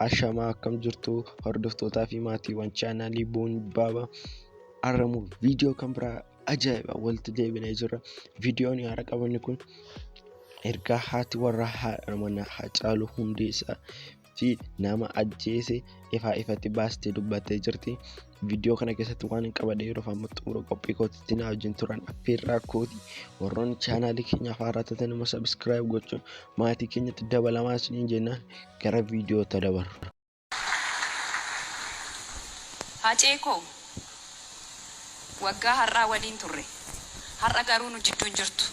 Ashamaa akkam jirtu hordoftootaa fi maatiiwwan chaanaalii Boon Baaba Aramu viidiyoo kan biraa ajaa'iba walitti deebinee jirra. Viidiyoon haara qabanne kun ergaa haati warra haadha manaa Haacaaluu Hundeessaa fi nama ajjeese ifaa ifatti baastee dubbattee jirti. Viidiyoo kana keessatti waan qabadee yeroo amma xumura qophii kootitti na wajjin turan affeerraa kooti. Warroonni chaanaalii keenya haaraa taatan immoo sabiskiraayib gochuun maatii keenyatti dabalamaa isiniin jenna. Gara viidiyoo dabarra. Haceekoo waggaa har'aa waliin turre. Har'a garuu nu jidduun jirtu.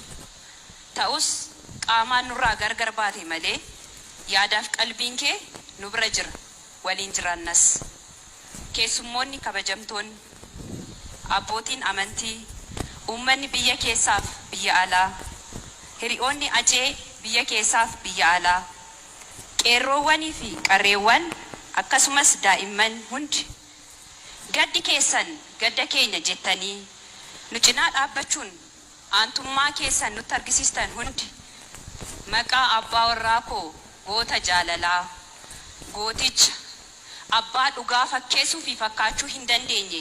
Ta'us qaamaan nurraa gargar baate malee yaadaaf qalbiin kee nu bira jira. Waliin jiraannas. Keessummoonni kabajamtoonni, abbootiin amantii, uummanni biyya keessaaf biyya alaa, hiriyoonni Acee biyya keessaaf biyya alaa, qeerroowwanii fi qarreewwan akkasumas daa'imman hundi gaddi keessan gadda keenya jettanii nu cinaa dhaabbachuun aantummaa keessan nutti argisiistan hundi maqaa abbaa warraa koo goota jaalalaa, gooticha abbaa dhugaa fakkeessuu fi fakkaachuu hin dandeenye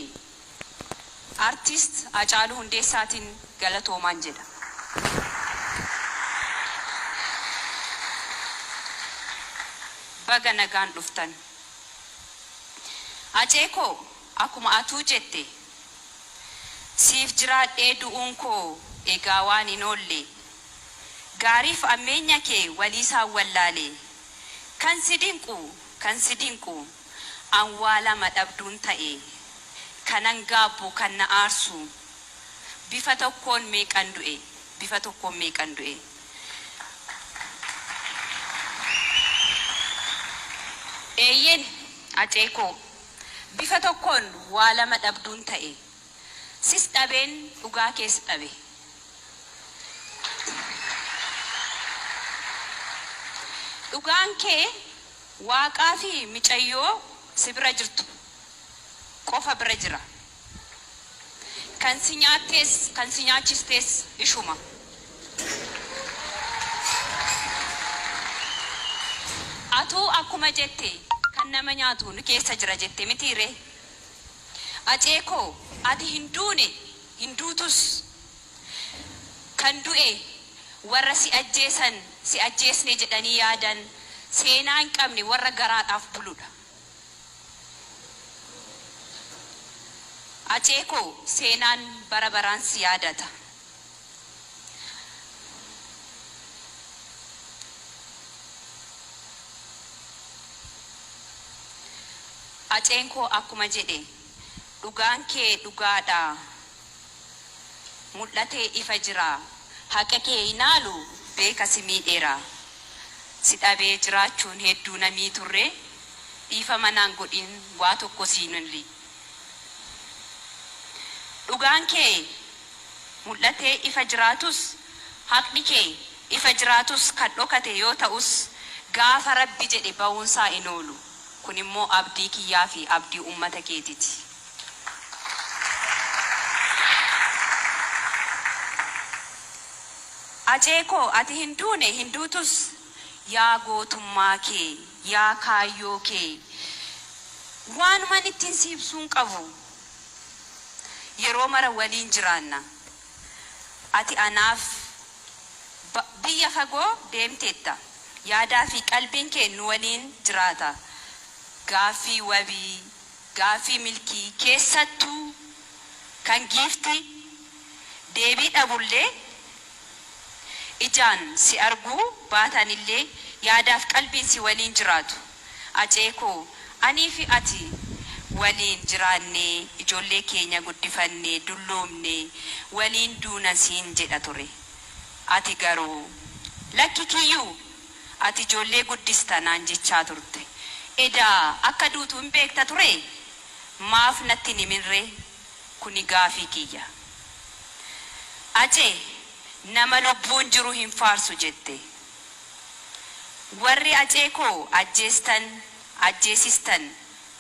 artist Haacaaluu Hundeessaatiin galatoomaan jedha. Baga nagaan dhuftan. Haceekoo akkuma atuu jette siif jiraadhee du'uun koo egaa waan hin oolle gaariif ammeenya kee waliisaan wallaalee kan si dinqu anwaala madhabduun ta'e kanan gaabbu kan na aarsu bifa tokkoon meeqan du'e. Eeyyen Haceekoo bifa tokkoon waa lama dhabduun ta'e sis dhabeen dhugaa keessa dhabe. Dhugaan kee waaqaa fi micayyoo si bira jirtu qofa bira jira. Kan si nyaachistes ishuma. Atuu akkuma jette kan nama nyaatu nu keessa jira jette mitiire. Haceekoo ati hin duutus kan du'e warra si ajjeesne jedhanii yaadan seenaa hin qabne warra garaadhaaf buludha. Haceekoo seenaan bara baraan si yaadata. Haceenkoo akkuma jedhe dhugaan kee dhugaadha. Mul'atee ifa jira. Haqa kee hinaalu beeka si miidheera. Si dhabee jiraachuun hedduu namii turre dhiifama naan godhin waa tokko siinulli. Dhugaan kee mul'atee ifa jiraatus haqni kee ifa jiraatus kan dhokate yoo ta'us gaafa Rabbi jedhe ba'uunsaa hin oolu. Kun immoo abdii kiyyaa fi abdii uummata keetiiti. Haceekoo ati hin duune hin duutus yaa gootummaa kee yaa kaayyoo kee waanumaan ittiin si ibsuun qabu. Yeroo mara waliin jiraanna. Ati anaaf biyya fagoo deemteetta. Yaadaa fi qalbiin kee nu waliin jiraata. Gaaffii wabii, gaaffii milkii keessattuu kan giifti deebii dhabullee ijaan si arguu baatanillee yaadaaf qalbiin si waliin jiraatu. Haceekoo anii fi ati waliin jiraannee ijoollee keenya guddifannee dulloomnee waliin duuna siin jedha ture. Ati garuu lakki kiyyuu ati ijoollee guddistanaan jechaa turte. Edaa akka duutu hin beekta ture maaf natti nimirre kuni gaafii kiyya. Acee nama lubbuun jiru hin faarsu jette. Warri Haceekoo ajjeesistan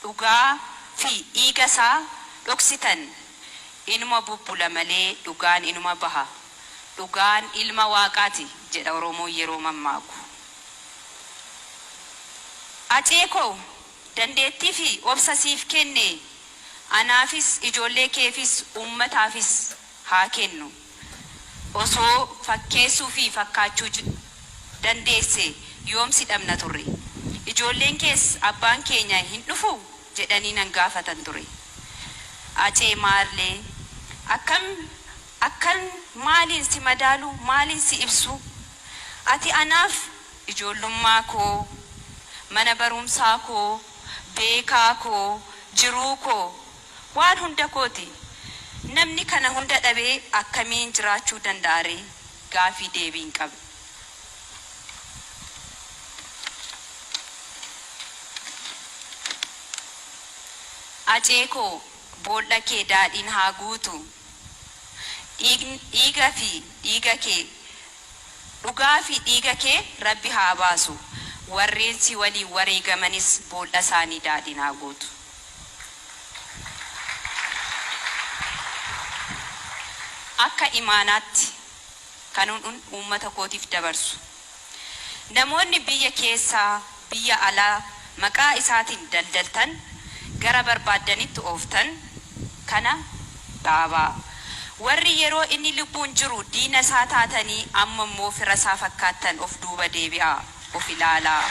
dhugaa fi dhiiga isaa dhoksitan inuma bubbula malee dhugaan inuma baha. Dhugaan ilma waaqaati jedha Oromoon yeroo mammaaku. Haceekoo dandeettii fi obsa siif kenne anaafis ijoollee keefis uummataafis haa kennu. Osoo fakkeessuu fi fakkaachuu dandeesse yoomsi dhabna turre. Ijoolleen kees abbaan keenya hin dhufu jedhanii nan gaafatan ture. Acee maarlee akkan maaliin si madaalu maaliin si ibsu ati anaaf ijoollummaa koo mana barumsaa koo beekaa koo jiruu koo waan hunda kooti. Namni kana hunda dhabee akkamiin jiraachuu danda'are gaafii deebiin qabe. Acee koo boolla kee daadhiin haa guutu. Dhiiga fi dhiiga kee dhugaa fi dhiiga kee Rabbi haa baasu. Warreen si waliin wareegamanis boolla isaanii daadhiin haa guutu. Akka imaanaatti kanuun uummata kootiif dabarsu. Namoonni biyya keessaa biyya alaa maqaa isaatiin daldaltan gara barbaadanitti ooftan kana dhaabaa. Warri yeroo inni lubbuun jiru diina isaa taatanii amma immoo fira isaa fakkaattan of duuba deebi'aa of ilaalaa.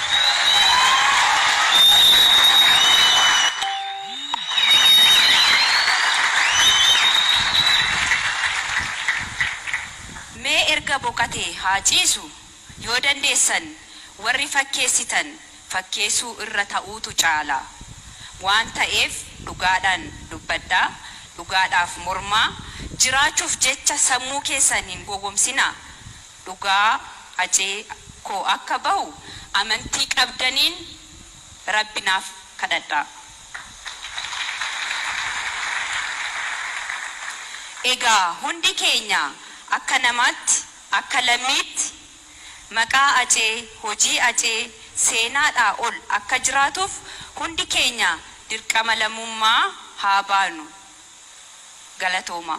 Mee erga boqatee haa ciisu yoo dandeessan warri fakkeessitan fakkeessuu irra ta'uutu caala. Waan ta'eef dhugaadhaan dubbadhaa, dhugaadhaaf mormaa, jiraachuuf jecha sammuu keessaniin gogomsinaa. Dhugaa acee koo akka bahu amantii qabdaniin Rabbinaaf kadhadhaa. Egaa hundi keenya akka namaatti akka lammiitti maqaa acee hojii acee seenaadhaa ol akka jiraatuuf hundi keenya dirqama lammummaa haa baanu. Galatooma.